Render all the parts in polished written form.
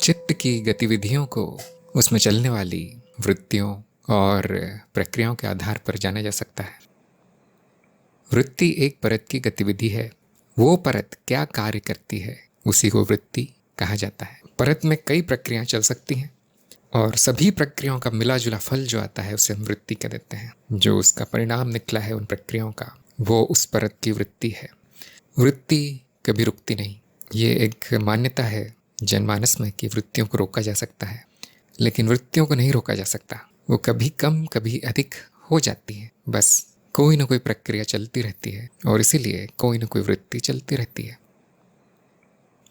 चित्त की गतिविधियों को उसमें चलने वाली वृत्तियों और प्रक्रियाओं के आधार पर जाना जा सकता है। वृत्ति एक परत की गतिविधि है। वो परत क्या कार्य करती है उसी को वृत्ति कहा जाता है। परत में कई प्रक्रियाएं चल सकती हैं और सभी प्रक्रियाओं का मिला जुला फल जो आता है उसे हम वृत्ति कह देते हैं। जो उसका परिणाम निकला है उन प्रक्रियाओं का, वो उस परत की वृत्ति है। वृत्ति कभी रुकती नहीं। ये एक मान्यता है जनमानस में कि वृत्तियों को रोका जा सकता है, लेकिन वृत्तियों को नहीं रोका जा सकता। वो कभी कम कभी अधिक हो जाती है। बस कोई ना कोई प्रक्रिया चलती रहती है और इसीलिए कोई ना कोई वृत्ति चलती रहती है।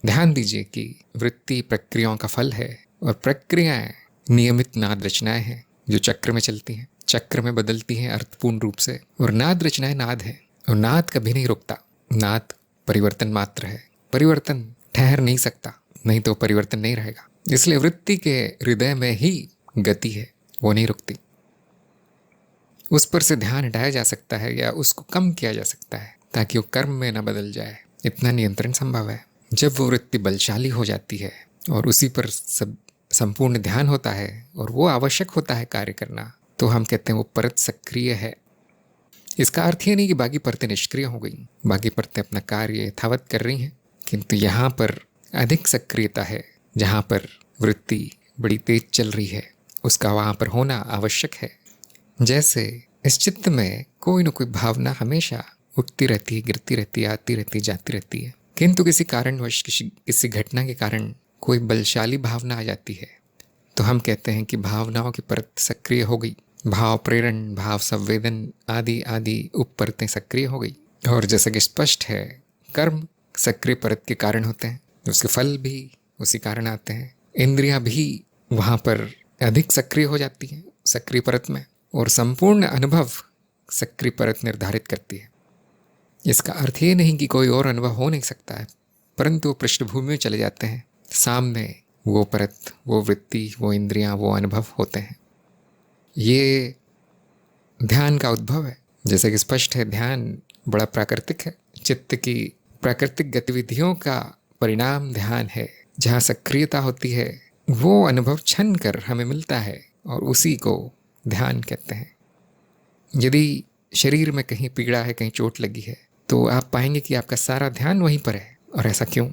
ध्यान दीजिए कि वृत्ति प्रक्रियाओं का फल है और प्रक्रियाएं नियमित नाद रचनाएं हैं जो चक्र में चलती हैं, चक्र में बदलती हैं अर्थपूर्ण रूप से। और नाद रचनाएं नाद है और नाद कभी नहीं रुकता। नाद परिवर्तन मात्र है। परिवर्तन ठहर नहीं सकता, नहीं तो परिवर्तन नहीं रहेगा। इसलिए वृत्ति के हृदय में ही गति है, वो नहीं रुकती। उस पर से ध्यान हटाया जा सकता है या उसको कम किया जा सकता है ताकि वो कर्म में न बदल जाए। इतना नियंत्रण संभव है। जब वो वृत्ति बलशाली हो जाती है और उसी पर सब संपूर्ण ध्यान होता है और वो आवश्यक होता है कार्य करना, तो हम कहते हैं वो परत सक्रिय है। इसका अर्थ ये नहीं कि बाकी परतें निष्क्रिय हो गई, बाकी परतें अपना कार्य यथावत कर रही हैं, किंतु यहाँ पर अधिक सक्रियता है। जहाँ पर वृत्ति बड़ी तेज चल रही है उसका वहाँ पर होना आवश्यक है। जैसे इस चित्त में कोई न कोई भावना हमेशा उठती रहती है, गिरती रहती है, आती रहती है, जाती रहती है, किंतु किसी कारणवश किसी घटना के कारण कोई बलशाली भावना आ जाती है तो हम कहते हैं कि भावनाओं की परत सक्रिय हो गई। भाव प्रेरण, भाव संवेदन आदि आदि उप परतें सक्रिय हो गई। और जैसे कि स्पष्ट है, कर्म सक्रिय परत के कारण होते हैं, उसके फल भी उसी कारण आते हैं। इंद्रियां भी वहाँ पर अधिक सक्रिय हो जाती हैं सक्रिय परत में, और संपूर्ण अनुभव सक्रिय परत निर्धारित करती है। इसका अर्थ ये नहीं कि कोई और अनुभव हो नहीं सकता है, परंतु पृष्ठभूमि में चले जाते हैं, सामने वो परत, वो वृत्ति, वो इंद्रियां, वो अनुभव होते हैं। ये ध्यान का उद्भव है। जैसे कि स्पष्ट है, ध्यान बड़ा प्राकृतिक है। चित्त की प्राकृतिक गतिविधियों का परिणाम ध्यान है। जहाँ सक्रियता होती है वो अनुभव छन कर हमें मिलता है और उसी को ध्यान कहते हैं। यदि शरीर में कहीं पीड़ा है, कहीं चोट लगी है, तो आप पाएंगे कि आपका सारा ध्यान वहीं पर है। और ऐसा क्यों?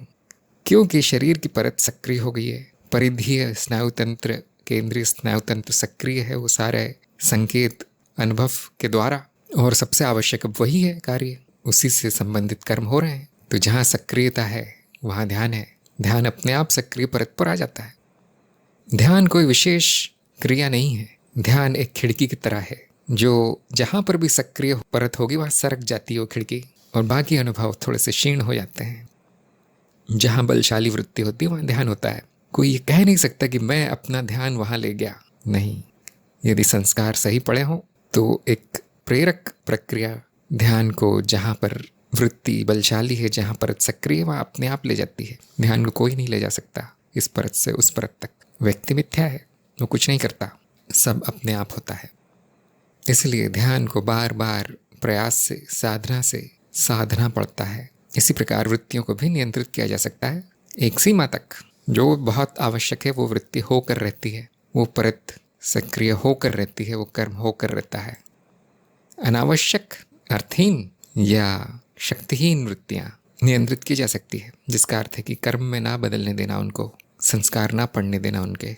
क्योंकि शरीर की परत सक्रिय हो गई है। परिधीय स्नायु तंत्र, केंद्रीय स्नायु तंत्र सक्रिय है। वो सारे संकेत अनुभव के द्वारा, और सबसे आवश्यक अब वही है कार्य, उसी से संबंधित कर्म हो रहे हैं। तो जहाँ सक्रियता है वहाँ ध्यान है। ध्यान अपने आप सक्रिय परत पर आ जाता है। ध्यान कोई विशेष क्रिया नहीं है। ध्यान एक खिड़की की तरह है जो जहाँ पर भी सक्रिय परत होगी वहाँ सरक जाती है वो खिड़की, और बाकी अनुभव थोड़े से क्षीण हो जाते हैं। जहाँ बलशाली वृत्ति होती है वहाँ ध्यान होता है। कोई ये कह नहीं सकता कि मैं अपना ध्यान वहाँ ले गया, नहीं। यदि संस्कार सही पड़े हों तो एक प्रेरक प्रक्रिया ध्यान को जहाँ पर वृत्ति बलशाली है, जहाँ परत सक्रिय, वहाँ अपने आप ले जाती है। ध्यान को कोई नहीं ले जा सकता इस परत से उस परत तक। व्यक्ति मिथ्या है, वो कुछ नहीं करता, सब अपने आप होता है। इसलिए ध्यान को बार बार प्रयास से, साधना से साधना पड़ता है। इसी प्रकार वृत्तियों को भी नियंत्रित किया जा सकता है एक सीमा तक। जो बहुत आवश्यक है वो वृत्ति होकर रहती है, वो परत सक्रिय होकर रहती है, वो कर्म होकर रहता है। अनावश्यक, अर्थहीन या शक्तिहीन वृत्तियाँ नियंत्रित की जा सकती है, जिसका अर्थ है कि कर्म में ना बदलने देना उनको, संस्कार ना पड़ने देना उनके।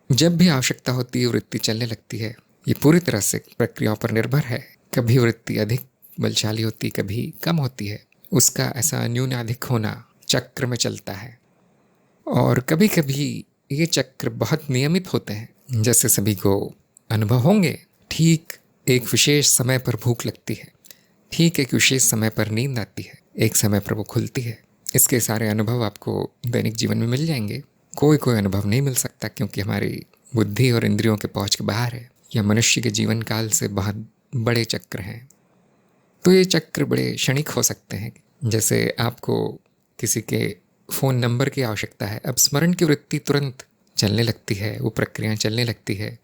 जब भी आवश्यकता होती है वृत्ति चलने लगती है। ये पूरी तरह से प्रक्रियाओं पर निर्भर है। कभी वृत्ति अधिक बलशाली होती, कभी कम होती है। उसका ऐसा न्यूनाधिक होना चक्र में चलता है। और कभी कभी ये चक्र बहुत नियमित होते हैं। जैसे सभी को अनुभव होंगे, ठीक एक विशेष समय पर भूख लगती है, ठीक एक विशेष समय पर नींद आती है, एक समय पर वो खुलती है। इसके सारे अनुभव आपको दैनिक जीवन में मिल जाएंगे। कोई अनुभव नहीं मिल सकता क्योंकि हमारी बुद्धि और इंद्रियों के पहुंच के बाहर है। यह मनुष्य के जीवन काल से बहुत बड़े चक्र हैं। तो ये चक्र बड़े क्षणिक हो सकते हैं। जैसे आपको किसी के फ़ोन नंबर की आवश्यकता है, अब स्मरण की वृत्ति तुरंत चलने लगती है, वो प्रक्रियाएं चलने लगती है,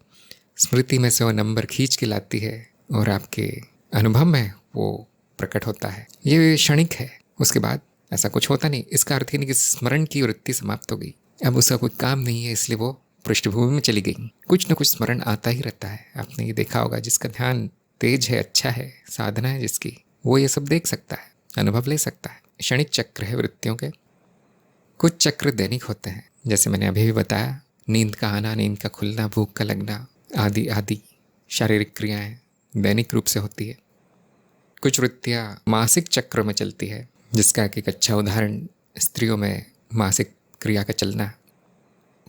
स्मृति में से वो नंबर खींच के लाती है और आपके अनुभव में वो प्रकट होता है। ये क्षणिक है, उसके बाद ऐसा कुछ होता नहीं। इसका अर्थ ही नहीं कि स्मरण की वृत्ति समाप्त हो गई, अब उसका कोई काम नहीं है, इसलिए वो पृष्ठभूमि में चली गई। कुछ न कुछ स्मरण आता ही रहता है। आपने ये देखा होगा, जिसका ध्यान तेज है, अच्छा है, साधना है जिसकी, वो ये सब देख सकता है, अनुभव ले सकता है। क्षणिक चक्र है वृत्तियों के। कुछ चक्र दैनिक होते हैं, जैसे मैंने अभी भी बताया, नींद का आना, नींद का खुलना, भूख का लगना आदि आदि शारीरिक क्रियाएं दैनिक रूप से होती है। कुछ वृत्तियाँ मासिक चक्र में चलती है, जिसका एक अच्छा उदाहरण स्त्रियों में मासिक क्रिया का चलना।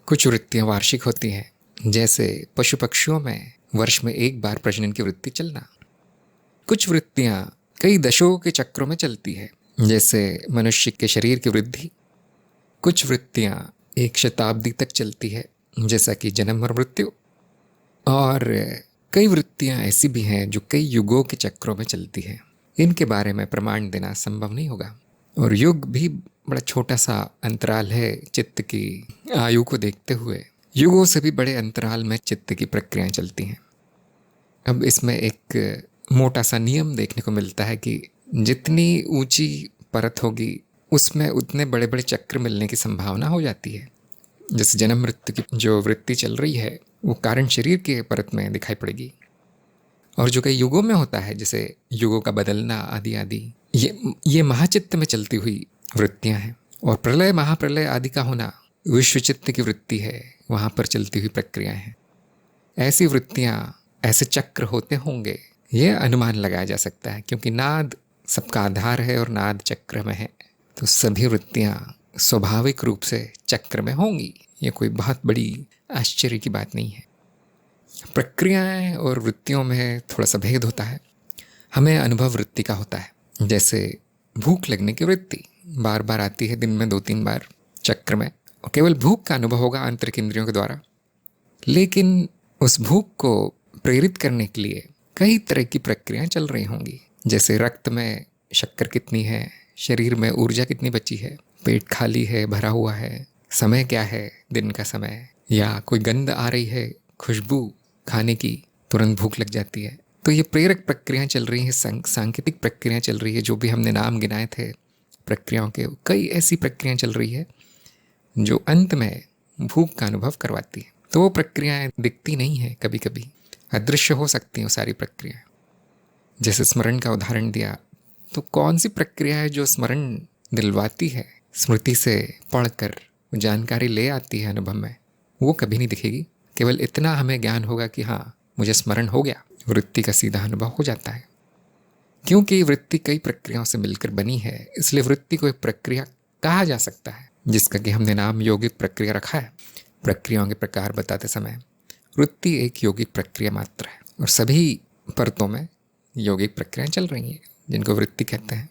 कुछ वृत्तियाँ वार्षिक होती हैं, जैसे पशु पक्षियों में वर्ष में एक बार प्रजनन की वृत्ति चलना। कुछ वृत्तियाँ कई दशकों के चक्रों में चलती है, जैसे मनुष्य के शरीर की वृद्धि। कुछ वृत्तियाँ एक शताब्दी तक चलती है, जैसा कि जन्म और मृत्यु। और कई वृत्तियाँ ऐसी भी हैं जो कई युगों के चक्रों में चलती हैं। इनके बारे में प्रमाण देना संभव नहीं होगा। और युग भी बड़ा छोटा सा अंतराल है चित्त की आयु को देखते हुए। युगों से भी बड़े अंतराल में चित्त की प्रक्रियाएं चलती हैं। अब इसमें एक मोटा सा नियम देखने को मिलता है कि जितनी ऊंची परत होगी उसमें उतने बड़े बड़े चक्र मिलने की संभावना हो जाती है। जैसे जन्म मृत्यु की जो वृत्ति चल रही है वो कारण शरीर के परत में दिखाई पड़ेगी। और जो कई युगों में होता है, जैसे युगों का बदलना आदि आदि, ये महाचित्त में चलती हुई वृत्तियां हैं। और प्रलय महाप्रलय आदि का होना विश्व चित्त की वृत्ति है, वहाँ पर चलती हुई प्रक्रियाएं हैं। ऐसी वृत्तियां, ऐसे चक्र होते होंगे, ये अनुमान लगाया जा सकता है, क्योंकि नाद सबका आधार है और नाद चक्र में है, तो सभी वृत्तियां स्वाभाविक रूप से चक्र में होंगी। ये कोई बहुत बड़ी आश्चर्य की बात नहीं है। प्रक्रियाएं और वृत्तियों में थोड़ा सा भेद होता है। हमें अनुभव वृत्ति का होता है, जैसे भूख लगने की वृत्ति बार बार आती है, दिन में 2-3 बार चक्र में, और केवल भूख का अनुभव होगा आंतरिक इंद्रियों के द्वारा। लेकिन उस भूख को प्रेरित करने के लिए कई तरह की प्रक्रियाएं चल रही होंगी, जैसे रक्त में शक्कर कितनी है, शरीर में ऊर्जा कितनी बची है, पेट खाली है, भरा हुआ है, समय क्या है, दिन का समय, या कोई गंध आ रही है, खुशबू खाने की, तुरंत भूख लग जाती है। तो ये प्रेरक प्रक्रियाएं चल रही हैं, सांकेतिक प्रक्रियाएं चल रही है। जो भी हमने नाम गिनाए थे प्रक्रियाओं के, कई ऐसी प्रक्रियाएं चल रही है जो अंत में भूख का अनुभव करवाती है। तो वो प्रक्रियाएं दिखती नहीं है, कभी कभी अदृश्य हो सकती हैं वो सारी प्रक्रियाएं। जैसे स्मरण का उदाहरण दिया, तो कौन सी प्रक्रिया है जो स्मरण दिलवाती है, स्मृति से पढ़कर जानकारी ले आती है अनुभव में, वो कभी नहीं दिखेगी। केवल इतना हमें ज्ञान होगा कि हाँ, मुझे स्मरण हो गया, वृत्ति का सीधा अनुभव हो जाता है। क्योंकि वृत्ति कई प्रक्रियाओं से मिलकर बनी है, इसलिए वृत्ति को एक प्रक्रिया कहा जा सकता है, जिसका कि हमने नाम यौगिक प्रक्रिया रखा है। प्रक्रियाओं के प्रकार बताते समय वृत्ति एक यौगिक प्रक्रिया मात्र है, और सभी परतों में यौगिक प्रक्रियाएं चल रही हैं, जिनको वृत्ति कहते हैं।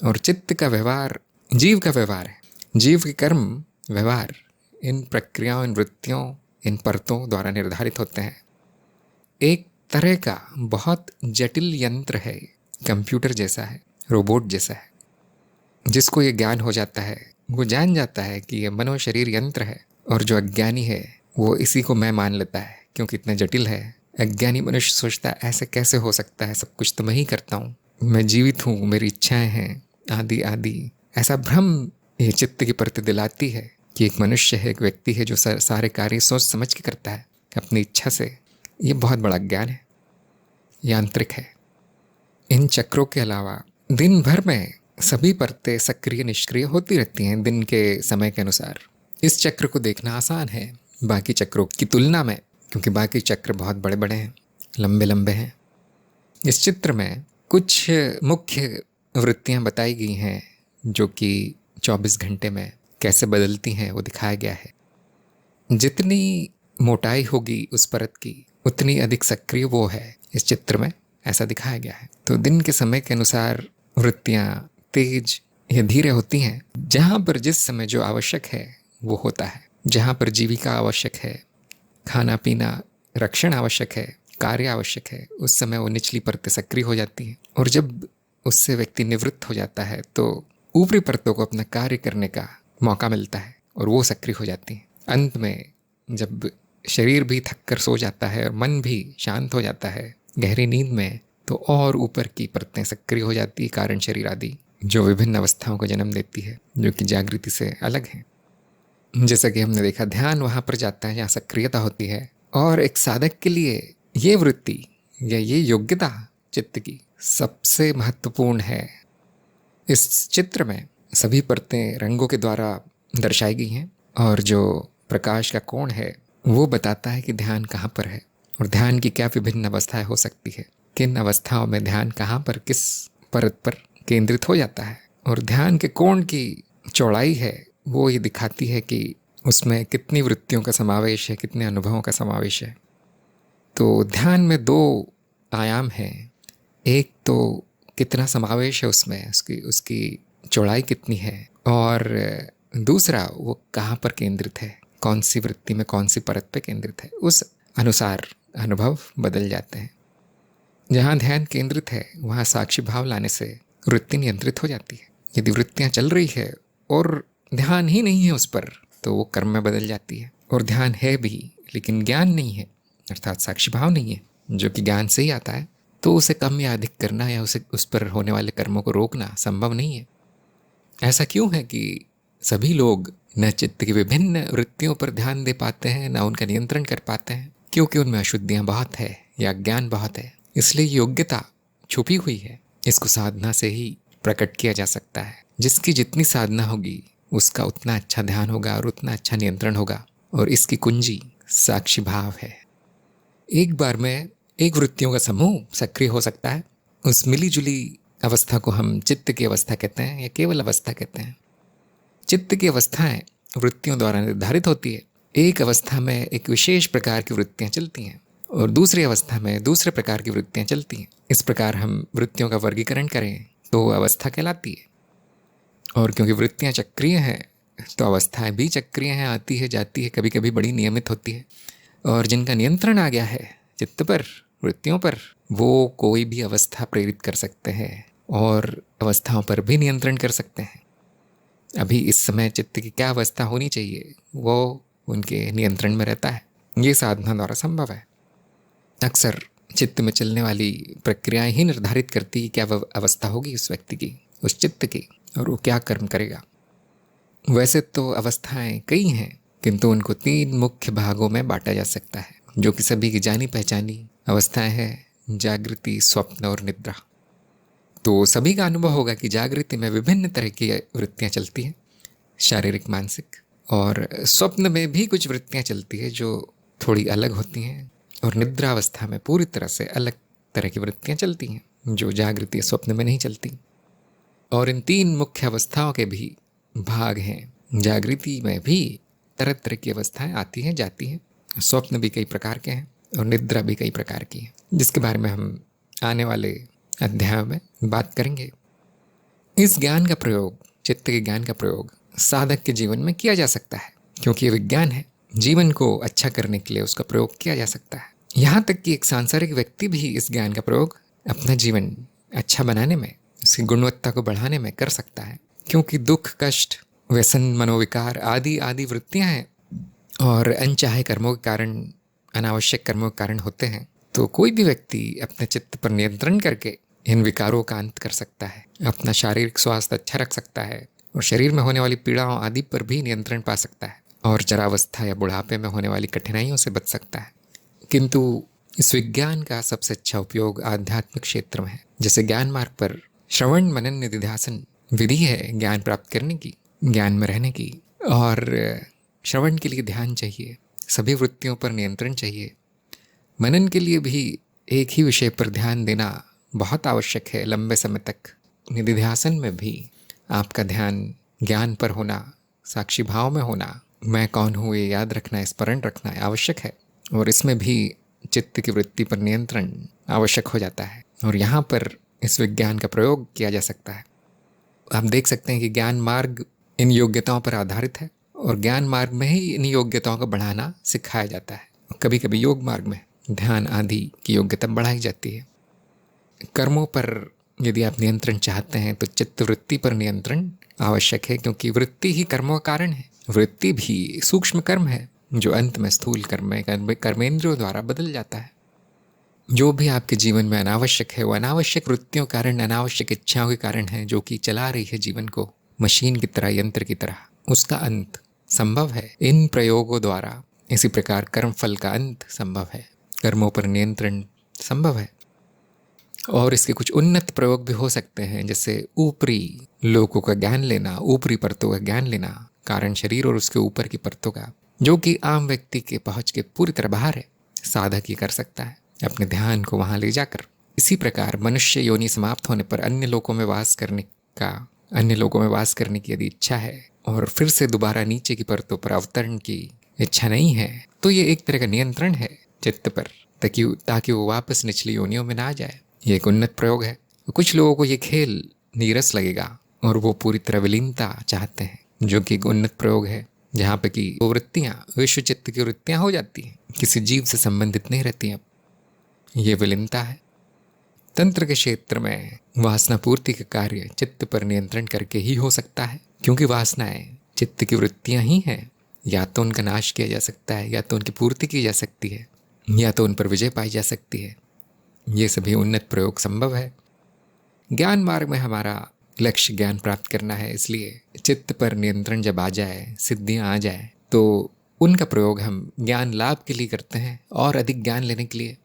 और चित्त का व्यवहार जीव का व्यवहार है। जीव के कर्म व्यवहार इन प्रक्रियाओं, इन वृत्तियों, इन परतों द्वारा निर्धारित होते हैं। एक तरह का बहुत जटिल यंत्र है, कंप्यूटर जैसा है, रोबोट जैसा है। जिसको ये ज्ञान हो जाता है वो जान जाता है कि ये मनो शरीर यंत्र है, और जो अज्ञानी है वो इसी को मैं मान लेता है, क्योंकि इतना जटिल है। अज्ञानी मनुष्य सोचता है ऐसे कैसे हो सकता है, सब कुछ तो मैं ही करता हूँ, मैं जीवित हूँ, मेरी इच्छाएं हैं आदि आदि। ऐसा भ्रम ये चित्त की परत दिलाती है कि एक मनुष्य है, एक व्यक्ति है जो सारे कार्य सोच समझ के करता है अपनी इच्छा से। ये बहुत बड़ा ज्ञान है, यांत्रिक है। इन चक्रों के अलावा दिन भर में सभी परतें सक्रिय निष्क्रिय होती रहती हैं दिन के समय के अनुसार। इस चक्र को देखना आसान है बाकी चक्रों की तुलना में, क्योंकि बाकी चक्र बहुत बड़े बड़े हैं, लंबे लंबे हैं। इस चित्र में कुछ मुख्य वृत्तियां बताई गई हैं जो कि 24 घंटे में कैसे बदलती हैं वो दिखाया गया है। जितनी मोटाई होगी उस परत की उतनी अधिक सक्रिय वो है, इस चित्र में ऐसा दिखाया गया है। तो दिन के समय के अनुसार वृत्तियां तेज या धीरे होती हैं। जहाँ पर जिस समय जो आवश्यक है वो होता है। जहाँ पर जीविका आवश्यक है, खाना पीना रक्षण आवश्यक है, कार्य आवश्यक है, उस समय वो निचली परतें सक्रिय हो जाती हैं। और जब उससे व्यक्ति निवृत्त हो जाता है तो ऊपरी परतों को अपना कार्य करने का मौका मिलता है और वो सक्रिय हो जाती हैं। अंत में जब शरीर भी थक कर सो जाता है और मन भी शांत हो जाता है गहरी नींद में, तो और ऊपर की परतें सक्रिय हो जाती है, कारण शरीर आदि, जो विभिन्न अवस्थाओं को जन्म देती है, जो कि जागृति से अलग है। जैसा कि हमने देखा, ध्यान वहाँ पर जाता है जहाँ सक्रियता होती है, और एक साधक के लिए ये वृत्ति या ये योग्यता चित्त की सबसे महत्वपूर्ण है। इस चित्र में सभी परतें रंगों के द्वारा दर्शाई गई हैं, और जो प्रकाश का कोण है वो बताता है कि ध्यान कहाँ पर है और ध्यान की क्या विभिन्न अवस्थाएं हो सकती है, किन अवस्थाओं में ध्यान कहाँ पर किस परत पर केंद्रित हो जाता है। और ध्यान के कोण की चौड़ाई है वो ये दिखाती है कि उसमें कितनी वृत्तियों का समावेश है, कितने अनुभवों का समावेश है। तो ध्यान में दो आयाम हैं, एक तो कितना समावेश है उसमें, उसकी उसकी चौड़ाई कितनी है, और दूसरा वो कहाँ पर केंद्रित है, कौन सी वृत्ति में कौन सी परत पे केंद्रित है, उस अनुसार अनुभव बदल जाते हैं। जहाँ ध्यान केंद्रित है वहाँ साक्षी भाव लाने से वृत्ति नियंत्रित हो जाती है। यदि वृत्तियाँ चल रही है और ध्यान ही नहीं है उस पर, तो वो कर्म में बदल जाती है। और ध्यान है भी लेकिन ज्ञान नहीं है, अर्थात साक्षी भाव नहीं है, जो कि ज्ञान से ही आता है, तो उसे कम या अधिक करना या उसे उस पर होने वाले कर्मों को रोकना संभव नहीं है। ऐसा क्यों है कि सभी लोग न चित्त की विभिन्न वृत्तियों पर ध्यान दे पाते हैं, न उनका नियंत्रण कर पाते हैं? क्योंकि उनमें अशुद्धियाँ बहुत है या ज्ञान बहुत है। इसलिए योग्यता छुपी हुई है, इसको साधना से ही प्रकट किया जा सकता है। जिसकी जितनी साधना होगी उसका उतना अच्छा ध्यान होगा और उतना अच्छा नियंत्रण होगा, और इसकी कुंजी साक्षी भाव है। एक बार में एक वृत्तियों का समूह सक्रिय हो सकता है। उस मिली जुली अवस्था को हम चित्त की अवस्था कहते हैं या केवल अवस्था कहते हैं। चित्त की अवस्थाएं वृत्तियों द्वारा निर्धारित होती है। एक अवस्था में एक विशेष प्रकार की वृत्तियां चलती हैं और दूसरी अवस्था में दूसरे प्रकार की वृत्तियां चलती हैं। इस प्रकार हम वृत्तियों का वर्गीकरण करें तो अवस्था कहलाती है। और क्योंकि वृत्तियां चक्रीय हैं तो अवस्थाएं भी चक्रीय हैं, आती है जाती है, कभी कभी बड़ी नियमित होती है। और जिनका नियंत्रण आ गया है चित्त पर, वृत्तियों पर, वो कोई भी अवस्था प्रेरित कर सकते हैं और अवस्थाओं पर भी नियंत्रण कर सकते हैं। अभी इस समय चित्त की क्या अवस्था होनी चाहिए वो उनके नियंत्रण में रहता है। ये साधना द्वारा संभव है। अक्सर चित्त में चलने वाली प्रक्रियाएं ही निर्धारित करती है क्या वह अवस्था होगी उस व्यक्ति की, उस चित्त की, और वो क्या कर्म करेगा। वैसे तो अवस्थाएं कई हैं, किंतु उनको 3 मुख्य भागों में बांटा जा सकता है, जो कि सभी की जानी पहचानी अवस्थाएं हैं: जागृति, स्वप्न और निद्रा। तो सभी का अनुभव होगा कि जागृति में विभिन्न तरह की वृत्तियां चलती हैं, शारीरिक, मानसिक, और स्वप्न में भी कुछ वृत्तियां चलती है जो थोड़ी अलग होती हैं, और निद्रा अवस्था में पूरी तरह से अलग तरह की वृत्तियां चलती हैं जो जागृति स्वप्न में नहीं चलती। और इन 3 मुख्य अवस्थाओं के भी भाग हैं। जागृति में भी तरह तरह की अवस्थाएं आती हैं जाती हैं, स्वप्न भी कई प्रकार के हैं और निद्रा भी कई प्रकार की है, जिसके बारे में हम आने वाले अध्याय में बात करेंगे। इस ज्ञान का प्रयोग, चित्त के ज्ञान का प्रयोग साधक के जीवन में किया जा सकता है, क्योंकि ये विज्ञान है। जीवन को अच्छा करने के लिए उसका प्रयोग किया जा सकता है। यहाँ तक कि एक सांसारिक व्यक्ति भी इस ज्ञान का प्रयोग अपना जीवन अच्छा बनाने में, उसकी गुणवत्ता को बढ़ाने में कर सकता है, क्योंकि दुख, कष्ट, व्यसन, मनोविकार आदि आदि वृत्तियाँ हैं और अनचाहे कर्मों के कारण, अनावश्यक कर्मों के कारण होते हैं। तो कोई भी व्यक्ति अपने चित्त पर नियंत्रण करके इन विकारों का अंत कर सकता है, अपना शारीरिक स्वास्थ्य अच्छा रख सकता है और शरीर में होने वाली पीड़ाओं आदि पर भी नियंत्रण पा सकता है, और जरावस्था या बुढ़ापे में होने वाली कठिनाइयों से बच सकता है। किंतु इस विज्ञान का सबसे अच्छा उपयोग आध्यात्मिक क्षेत्र में है। जैसे ज्ञान मार्ग पर श्रवण, मनन, निधिध्यासन विधि है ज्ञान प्राप्त करने की, ज्ञान में रहने की। और श्रवण के लिए ध्यान चाहिए, सभी वृत्तियों पर नियंत्रण चाहिए। मनन के लिए भी एक ही विषय पर ध्यान देना बहुत आवश्यक है लंबे समय तक। निधिध्यासन में भी आपका ध्यान ज्ञान पर होना, साक्षी भाव में होना, मैं कौन हूँ ये याद रखना, स्मरण रखना आवश्यक है। और इसमें भी चित्त की वृत्ति पर नियंत्रण आवश्यक हो जाता है, और यहाँ पर इस विज्ञान का प्रयोग किया जा सकता है। आप देख सकते हैं कि ज्ञान मार्ग इन योग्यताओं पर आधारित है, और ज्ञान मार्ग में ही इन योग्यताओं को बढ़ाना सिखाया जाता है। कभी कभी योग मार्ग में ध्यान आदि की योग्यता बढ़ाई जाती है। कर्मों पर यदि आप नियंत्रण चाहते हैं तो चित्त वृत्ति पर नियंत्रण आवश्यक है, क्योंकि वृत्ति ही कर्मों का कारण है। वृत्ति भी सूक्ष्म कर्म है जो अंत में स्थूल कर्म में कर्मेंद्रियों द्वारा बदल जाता है। जो भी आपके जीवन में अनावश्यक है वो अनावश्यक वृत्तियों के कारण, अनावश्यक इच्छाओं के कारण है, जो कि चला रही है जीवन को मशीन की तरह, यंत्र की तरह। उसका अंत संभव है इन प्रयोगों द्वारा। इसी प्रकार कर्म फल का अंत संभव है, कर्मों पर नियंत्रण संभव है। और इसके कुछ उन्नत प्रयोग भी हो सकते हैं, जैसे ऊपरी लोकों का ज्ञान लेना, ऊपरी परतों का ज्ञान लेना, कारण शरीर और उसके ऊपर की परतों का, जो कि आम व्यक्ति के पहुंच के पूरी तरह बाहर है। साधक ही कर सकता है अपने ध्यान को वहां ले जाकर। इसी प्रकार मनुष्य योनि समाप्त होने पर अन्य लोकों में वास करने की यदि इच्छा है और फिर से दोबारा नीचे की परतों पर अवतरण की इच्छा नहीं है, तो ये एक तरह का नियंत्रण है चित्त पर, ताकि वो वापस निचली योनियों में ना जाए। ये एक उन्नत प्रयोग है। कुछ लोगों को ये खेल नीरस लगेगा और वो पूरी तरह विलीनता चाहते हैं, जो कि एक उन्नत प्रयोग है, जहाँ पे कि वो वृत्तियाँ विश्व चित्त की वृत्तियाँ हो जाती हैं, किसी जीव से संबंधित नहीं रहती हैं। ये विलीनता है। तंत्र के क्षेत्र में वासना पूर्ति का कार्य चित्त पर नियंत्रण करके ही हो सकता है, क्योंकि वासनाएं चित्त की वृत्तियां ही हैं। या तो उनका नाश किया जा सकता है, या तो उनकी पूर्ति की जा सकती है, या तो उन पर विजय पाई जा सकती है। ये सभी उन्नत प्रयोग संभव है। ज्ञान मार्ग में हमारा लक्ष्य ज्ञान प्राप्त करना है, इसलिए चित्त पर नियंत्रण जब आ जाए, सिद्धियां आ जाए, तो उनका प्रयोग हम ज्ञान लाभ के लिए करते हैं और अधिक ज्ञान लेने के लिए,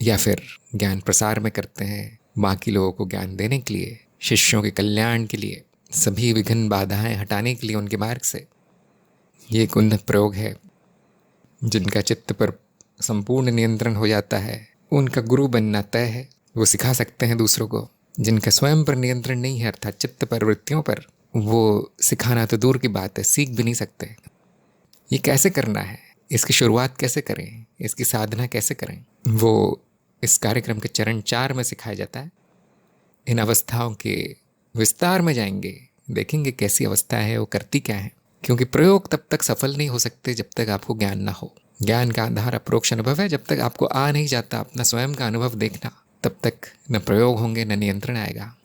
या फिर ज्ञान प्रसार में करते हैं, बाकी लोगों को ज्ञान देने के लिए, शिष्यों के कल्याण के लिए, सभी विघ्न बाधाएं हटाने के लिए उनके मार्ग से। ये एक उन्नत प्रयोग है। जिनका चित्त पर संपूर्ण नियंत्रण हो जाता है, उनका गुरु बनना तय है। वो सिखा सकते हैं दूसरों को। जिनका स्वयं पर नियंत्रण नहीं है, अर्थात चित्त पर, वृत्तियों पर, वो सिखाना तो दूर की बात है, सीख भी नहीं सकते। ये कैसे करना है, इसकी शुरुआत कैसे करें, इसकी साधना कैसे करें, वो इस कार्यक्रम के चरण 4 में सिखाया जाता है। इन अवस्थाओं के विस्तार में जाएंगे, देखेंगे कैसी अवस्था है, वो करती क्या है। क्योंकि प्रयोग तब तक सफल नहीं हो सकते जब तक आपको ज्ञान ना हो। ज्ञान का आधार अप्रोक्ष अनुभव है। जब तक आपको आ नहीं जाता अपना स्वयं का अनुभव देखना, तब तक न प्रयोग होंगे न नियंत्रण आएगा।